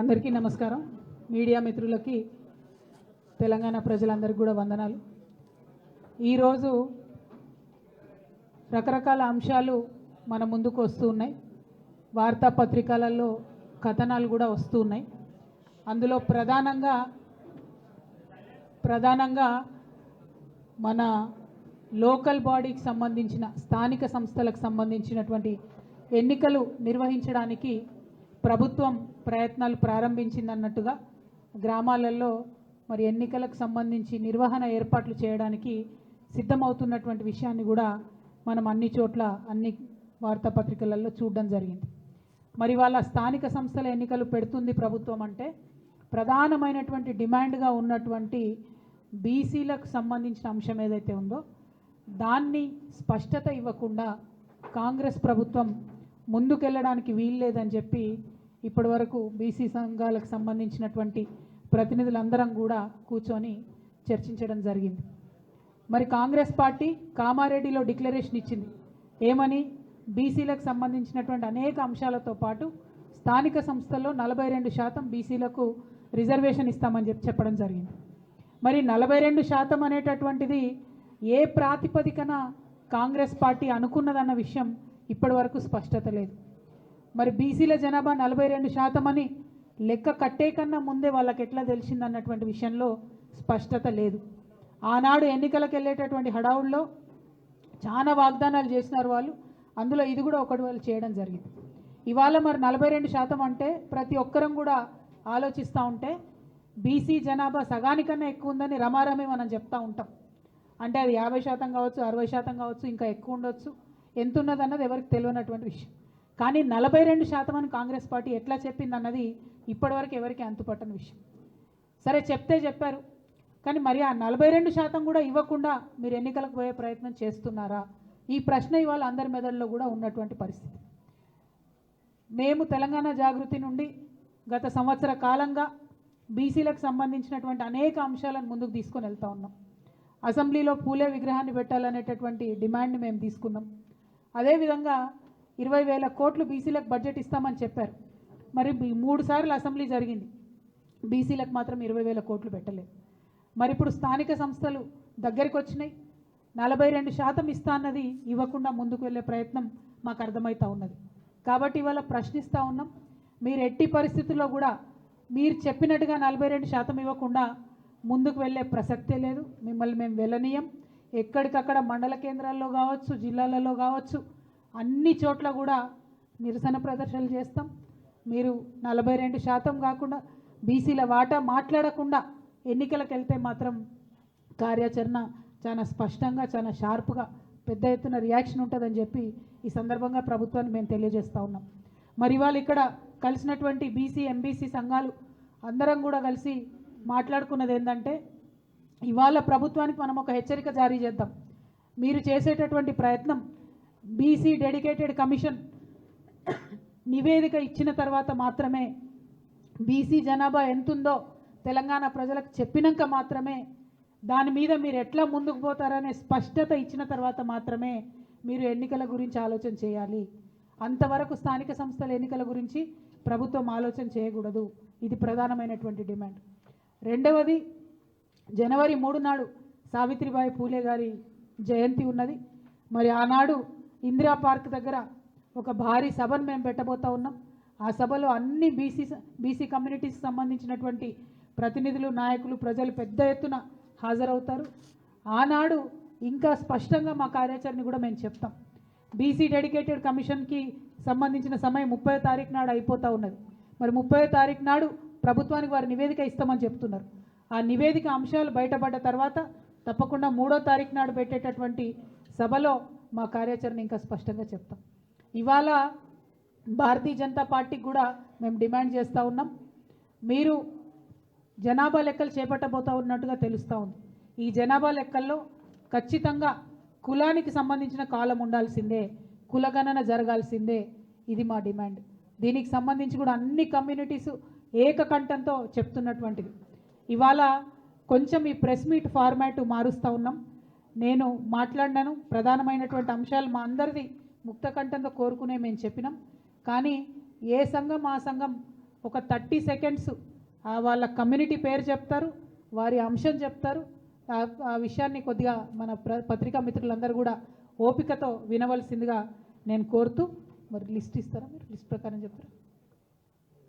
అందరికీ నమస్కారం. మీడియా మిత్రులకి, తెలంగాణ ప్రజలందరికీ కూడా వందనాలు. ఈరోజు రకరకాల అంశాలు మన ముందుకు వస్తూ ఉన్నాయి. వార్తాపత్రికలలో కథనాలు కూడా వస్తూ ఉన్నాయి. అందులో ప్రధానంగా మన లోకల్ బాడీకి సంబంధించిన స్థానిక సంస్థలకు సంబంధించినటువంటి ఎన్నికలు నిర్వహించడానికి ప్రభుత్వం ప్రయత్నాలు ప్రారంభించిందన్నట్టుగా గ్రామాలలో మరి ఎన్నికలకు సంబంధించి నిర్వహణ ఏర్పాట్లు చేయడానికి సిద్ధమవుతున్నటువంటి విషయాన్ని కూడా మనం అన్ని చోట్ల అన్ని వార్తాపత్రికలలో చూడడం జరిగింది. మరి వాళ్ళ స్థానిక సంస్థల ఎన్నికలు పెడుతుంది ప్రభుత్వం అంటే ప్రధానమైనటువంటి డిమాండ్గా ఉన్నటువంటి బీసీలకు సంబంధించిన అంశం ఏదైతే ఉందో దాన్ని స్పష్టత ఇవ్వకుండా కాంగ్రెస్ ప్రభుత్వం ముందుకెళ్ళడానికి వీల్లేదని చెప్పి ఇప్పటి వరకు బీసీ సంఘాలకు సంబంధించినటువంటి ప్రతినిధులందరం కూడా కూర్చొని చర్చించడం జరిగింది. మరి కాంగ్రెస్ పార్టీ కామారెడ్డిలో డిక్లరేషన్ ఇచ్చింది. ఏమని? బీసీలకు సంబంధించినటువంటి అనేక అంశాలతో పాటు స్థానిక సంస్థల్లో 42% బీసీలకు రిజర్వేషన్ ఇస్తామని చెప్పడం జరిగింది. మరి 42% అనేటటువంటిది ఏ ప్రాతిపదికన కాంగ్రెస్ పార్టీ అనుకున్నదన్న విషయం ఇప్పటి వరకు స్పష్టత లేదు. మరి బీసీల జనాభా 42% అని లెక్క కట్టే కన్నా ముందే వాళ్ళకి ఎట్లా తెలిసిందన్నటువంటి విషయంలో స్పష్టత లేదు. ఆనాడు ఎన్నికలకు వెళ్ళేటటువంటి హడావుల్లో చాలా వాగ్దానాలు చేసినారు వాళ్ళు. అందులో ఇది కూడా ఒకటి వాళ్ళు చేయడం జరిగింది. ఇవాళ మరి 42% అంటే ప్రతి ఒక్కరం కూడా ఆలోచిస్తూ ఉంటే బీసీ జనాభా సగానికన్నా ఎక్కువ ఉందని రమారమే మనం చెప్తూ ఉంటాం. అంటే అది 50% కావచ్చు, 60% కావచ్చు, ఇంకా ఎక్కువ ఉండొచ్చు. ఎంత ఉన్నదన్నది ఎవరికి తెలియనటువంటి విషయం. కానీ 42% అని కాంగ్రెస్ పార్టీ ఎట్లా చెప్పింది అన్నది ఇప్పటివరకు ఎవరికి అంతుపట్టని విషయం. సరే, చెప్తే చెప్పారు, కానీ మరి ఆ 42% కూడా ఇవ్వకుండా మీరు ఎన్నికలకు పోయే ప్రయత్నం చేస్తున్నారా? ఈ ప్రశ్న ఇవాళ అందరి మెదడులో కూడా ఉన్నటువంటి పరిస్థితి. మేము తెలంగాణ జాగృతి నుండి గత సంవత్సర కాలంగా బీసీలకు సంబంధించినటువంటి అనేక అంశాలను ముందుకు తీసుకొని వెళ్తూ ఉన్నాం. అసెంబ్లీలో పూలే విగ్రహాన్ని పెట్టాలనేటటువంటి డిమాండ్ని మేము తీసుకున్నాం. అదేవిధంగా 20,000 కోట్లు బీసీలకు బడ్జెట్ ఇస్తామని చెప్పారు. మరి 3 సార్లు అసెంబ్లీ జరిగింది, బీసీలకు మాత్రం 20,000 కోట్లు పెట్టలేదు. మరి ఇప్పుడు స్థానిక సంస్థలు దగ్గరికి వచ్చినాయి, 42% ఇస్తా అన్నది ఇవ్వకుండా ముందుకు వెళ్ళే ప్రయత్నం మాకు అర్థమవుతూ ఉన్నది. కాబట్టి ఇవాళ ప్రశ్నిస్తూ ఉన్నాం, మీరు ఎట్టి పరిస్థితుల్లో కూడా మీరు చెప్పినట్టుగా 42% ఇవ్వకుండా ముందుకు వెళ్ళే ప్రసక్తే లేదు. మిమ్మల్ని మేము వెళ్ళనీయం. ఎక్కడికక్కడ మండల కేంద్రాల్లో కావచ్చు, జిల్లాలలో కావచ్చు, అన్ని చోట్ల కూడా నిరసన ప్రదర్శనలు చేస్తాం. మీరు 42% కాకుండా బీసీల వాటా మాట్లాడకుండా ఎన్నికలకు వెళ్తే మాత్రం కార్యాచరణ చాలా స్పష్టంగా, చాలా షార్ప్గా, పెద్ద ఎత్తున రియాక్షన్ ఉంటుందని చెప్పి ఈ సందర్భంగా ప్రభుత్వాన్ని మేము తెలియజేస్తూ ఉన్నాం. మరి ఇవాళ ఇక్కడ కలిసినటువంటి బీసీ ఎంబీసీ సంఘాలు అందరం కూడా కలిసి మాట్లాడుకున్నది ఏంటంటే, ఇవాళ ప్రభుత్వానికి మనం ఒక హెచ్చరిక జారీ చేద్దాం. మీరు చేసేటటువంటి ప్రయత్నం బీసీ డెడికేటెడ్ కమిషన్ నివేదిక ఇచ్చిన తర్వాత మాత్రమే, బీసీ జనాభా ఎంతుందో తెలంగాణ ప్రజలకు చెప్పినాక మాత్రమే, దాని మీద మీరు ఎట్లా ముందుకు పోతారనే స్పష్టత ఇచ్చిన తర్వాత మాత్రమే మీరు ఎన్నికల గురించి ఆలోచన చేయాలి. అంతవరకు స్థానిక సంస్థల ఎన్నికల గురించి ప్రభుత్వం ఆలోచన చేయకూడదు. ఇది ప్రధానమైనటువంటి డిమాండ్. రెండవది, జనవరి 3 నాడు సావిత్రిబాయి పూలే గారి జయంతి ఉన్నది. మరి ఆనాడు ఇందిరా పార్క్ దగ్గర ఒక భారీ సభను మేము పెట్టబోతా ఉన్నాం. ఆ సభలో అన్ని బీసీ కమ్యూనిటీకి సంబంధించినటువంటి ప్రతినిధులు, నాయకులు, ప్రజలు పెద్ద ఎత్తున హాజరవుతారు. ఆనాడు ఇంకా స్పష్టంగా మా కార్యాచరణ కూడా మేము చెప్తాం. బీసీ డెడికేటెడ్ కమిషన్కి సంబంధించిన సమయం 30వ తారీఖు నాడు అయిపోతూ ఉన్నది. మరి 30వ తారీఖు నాడు ప్రభుత్వానికి వారి నివేదిక ఇస్తామని చెప్తున్నారు. ఆ నివేదిక అంశాలు బయటపడ్డ తర్వాత తప్పకుండా 3వ తారీఖు నాడు పెట్టేటటువంటి సభలో మా కార్యాచరణ ఇంకా స్పష్టంగా చెప్తాం. ఇవాళ భారతీయ జనతా పార్టీకి కూడా మేము డిమాండ్ చేస్తూ ఉన్నాం. మీరు జనాభా లెక్కలు చేపట్టబోతూ ఉన్నట్టుగా తెలుస్తూ ఉంది. ఈ జనాభా లెక్కల్లో ఖచ్చితంగా కులానికి సంబంధించిన కాలం ఉండాల్సిందే, కులగణన జరగాల్సిందే. ఇది మా డిమాండ్. దీనికి సంబంధించి కూడా అన్ని కమ్యూనిటీస్ ఏకకంఠంతో చెప్తున్నటువంటిది. ఇవాళ కొంచెం ఈ ప్రెస్ మీట్ ఫార్మాట్ మారుస్తూ ఉన్నాం. నేను మాట్లాడినాను, ప్రధానమైనటువంటి అంశాలు మా అందరిది ముక్త కంఠంతో కోరుకునే మేము చెప్పినాం. కానీ ఏ సంఘం ఆ సంఘం ఒక 30 సెకండ్స్ వాళ్ళ కమ్యూనిటీ పేరు చెప్తారు, వారి అంశం చెప్తారు. ఆ విషయాన్ని కొద్దిగా మన పత్రికా మిత్రులందరూ కూడా ఓపికతో వినవలసిందిగా నేను కోరుతూ, మరి లిస్ట్ ఇస్తారా? మీరు లిస్ట్ ప్రకారం చెప్తారా?